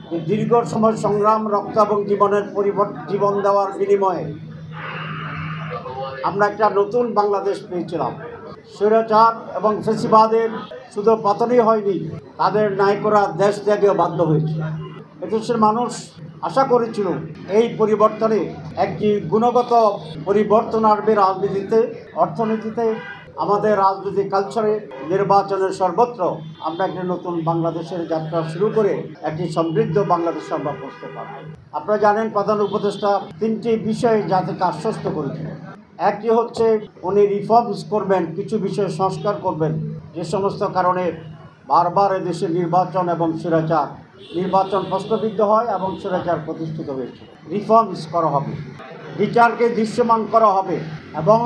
যে দীর্ঘ সময় সংগ্রাম, রক্ত এবং জীবন দেওয়ার বিনিময়ে আমরা একটা নতুন বাংলাদেশ পেয়েছিলাম। স্বৈরাচার এবং ফ্যাসিবাদের শুধু পতনই হয়নি, তাদের নায়করা দেশ ত্যাগেও বাধ্য হয়েছে। এদেশের মানুষ আশা করেছিল এই পরিবর্তনে একটি গুণগত পরিবর্তন আসবে রাজনীতিতে, অর্থনীতিতে, আমাদের রাজনৈতিক কালচারে, নির্বাচনের সর্বত্র আমরা একটি নতুন বাংলাদেশের যাত্রা শুরু করে একটি সমৃদ্ধ বাংলাদেশ আমরা করতে পারব। আপনারা জানেন প্রধান উপদেষ্টা তিনটি বিষয়ে জাতিকে আশ্বস্ত করেছিলেন। একটি হচ্ছে উনি রিফর্মস করবেন, কিছু বিষয় সংস্কার করবেন, যে সমস্ত কারণে বারবার এদেশে নির্বাচন এবং নির্বাচন প্রশ্নবিদ্ধ হয় এবং স্বৈরাচার প্রতিষ্ঠিত হয়েছে। রিফর্মস করা হবে, বিচারকে দৃশ্যমান করা হবে এবং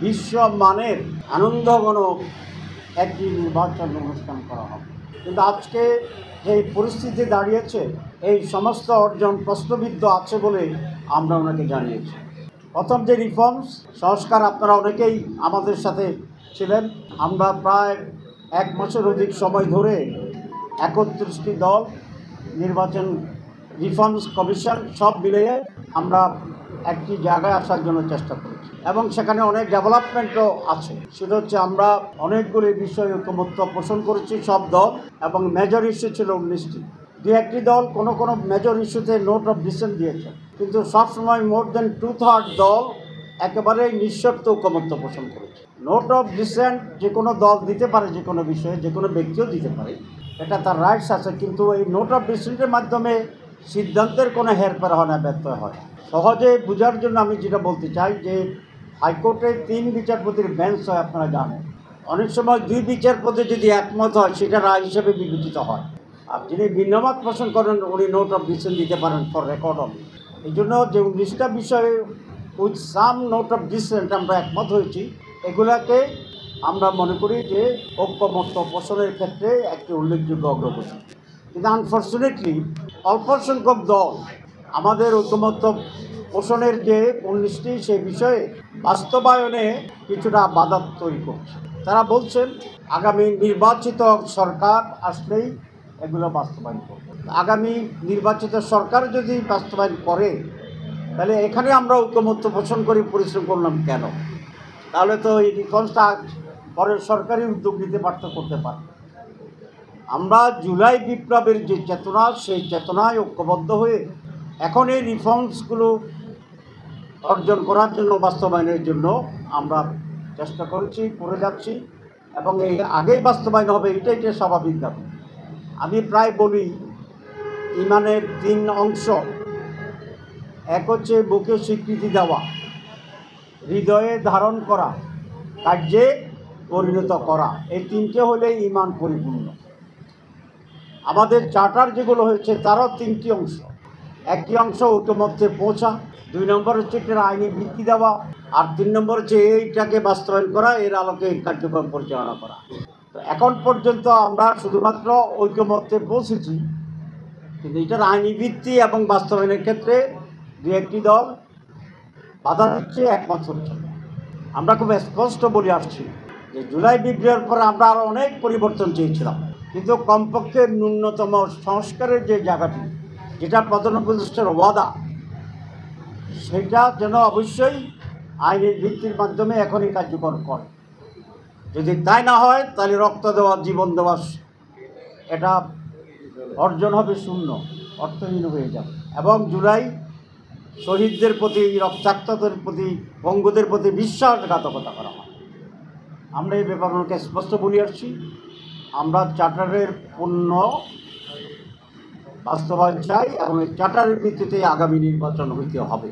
বিশ্বমানের আনন্দঘন একটি নির্বাচন অনুষ্ঠান করা হবে। কিন্তু আজকে যে পরিস্থিতি দাঁড়িয়েছে, এই সমস্ত অর্জন প্রশ্নবিদ্ধ আছে বলে আমরা ওনাকে জানিয়েছি। প্রথম যে রিফর্মস সংস্কার, আপনারা অনেকেই আমাদের সাথে ছিলেন। আমরা প্রায় 1 মাসের অধিক সময় ধরে 31টি দল, নির্বাচন রিফর্মস কমিশন সব মিলিয়ে আমরা একটি জায়গায় আসার জন্য চেষ্টা করেছি এবং সেখানে অনেক ডেভেলপমেন্টও আছে। সেটা হচ্ছে আমরা অনেকগুলি বিষয়ে ঐকমত্য পোষণ করেছি সব দল, এবং মেজর ইস্যু ছিল 19টি। দু একটি দল কোনো মেজর ইস্যুতে নোট অফ ডিসেন্ট দিয়েছে, কিন্তু সবসময় মোর দেন 2/3 দল একেবারেই নিঃশর্ত ঐকমত্য পোষণ করেছে। নোট অফ ডিসেন্ট যে কোনো দল দিতে পারে, যে কোনো বিষয়ে, যে কোনো ব্যক্তিও দিতে পারে, এটা তার রাইটস আছে, কিন্তু এই নোট অফ ডিসেন্টের মাধ্যমে সিদ্ধান্তের কোনো হেরফের হয় না, ব্যত্যয় হয়। সহজে বোঝার জন্য আমি যেটা বলতে চাই যে হাইকোর্টে 3 বিচারপতির বেঞ্চ হয়, আপনারা জানেন। অনেক সময় 2 বিচারপতি যদি একমত হয়, সেটা রায় হিসেবে বিবেচিত হয়। আর যিনি ভিন্নমত পোষণ করেন, উনি নোট অফ ডিসেন্ট দিতে পারেন ফর রেকর্ড অন। এই জন্য যে 19টা বিষয়ে with some note of dissent আমরা একমত হয়েছি, এগুলাকে আমরা মনে করি যে ঐকমত্য পোষণের ক্ষেত্রে একটি উল্লেখযোগ্য অগ্রগতি। কিন্তু আনফর্চুনেটলি অল্প সংখ্যক দল আমাদের ঐকমত্য পোষণের যে 19টি সেই বিষয়ে বাস্তবায়নে কিছুটা বাধা তৈরি করছে। তারা বলছেন আগামী নির্বাচিত সরকার আসলেই এগুলো বাস্তবায়ন করবে। আগামী নির্বাচিত সরকার যদি বাস্তবায়ন করে, তাহলে এখানে আমরা ঐকমত্য পোষণ করে পরিশ্রম করলাম কেন? তাহলে তো এই রিফর্মসটা পরের সরকারি উদ্যোগ নিতে করতে পারবে। আমরা জুলাই বিপ্লবের যে চেতনা, সেই চেতনায় ঐক্যবদ্ধ হয়ে এখন এই রিফর্মসগুলো অর্জন করার জন্য, বাস্তবায়নের জন্য আমরা চেষ্টা করে যাচ্ছি এবং এই আগেই বাস্তবায়ন হবে, এটাই স্বাভাবিক দাবি। আমি প্রায় বলি ইমানের 3 অংশ। এক হচ্ছে বুকে স্বীকৃতি দেওয়া, হৃদয়ে ধারণ করা, কার্যে পরিণত করা। এই 3টে হলে ইমান পরিপূর্ণ। আমাদের চার্টার যেগুলো হয়েছে তারও 3টি অংশ। একটি অংশ ঐকমত্যে পৌঁছা, 2 নম্বর হচ্ছে একটা আইনি ভিত্তি দেওয়া, আর 3 নম্বর হচ্ছে এইটাকে বাস্তবায়ন করা, এর আলোকে কার্যক্রম পরিচালনা করা। তো এখন পর্যন্ত আমরা শুধুমাত্র ঐকমত্যে পৌঁছেছি, কিন্তু এটার আইনি ভিত্তি এবং বাস্তবায়নের ক্ষেত্রে 2-1টি দল বাধা দিচ্ছে, একমত হচ্ছে। আমরা খুব স্পষ্ট বলে আসছি যে জুলাই বিপ্লবের পরে আমরা আরও অনেক পরিবর্তন চেয়েছিলাম, কিন্তু কমপক্ষে ন্যূনতম সংস্কারের যে জায়গাটি, যেটা প্রধান উপদেষ্টার ওয়াদা, সেটা যেন অবশ্যই আইনের ভিত্তির মাধ্যমে এখনই কার্যকর করে। যদি তাই না হয়, তাহলে রক্ত দেওয়া, জীবন দেওয়া, এটা অর্জন হবে শূন্য, অর্থহীন হয়ে যাবে। এবং জুলাই শহীদদের প্রতি, রক্তাক্তদের প্রতি, পঙ্গুদের প্রতি বিশ্বাসঘাতকতা করা হয়। আমরা এই ব্যাপারকে স্পষ্ট বলে আসছি। আমরা চার্টারের পূর্ণ বাস্তবায়ন চাই এবং এই চার্টারের ভিত্তিতে আগামী নির্বাচন হইতে হবে।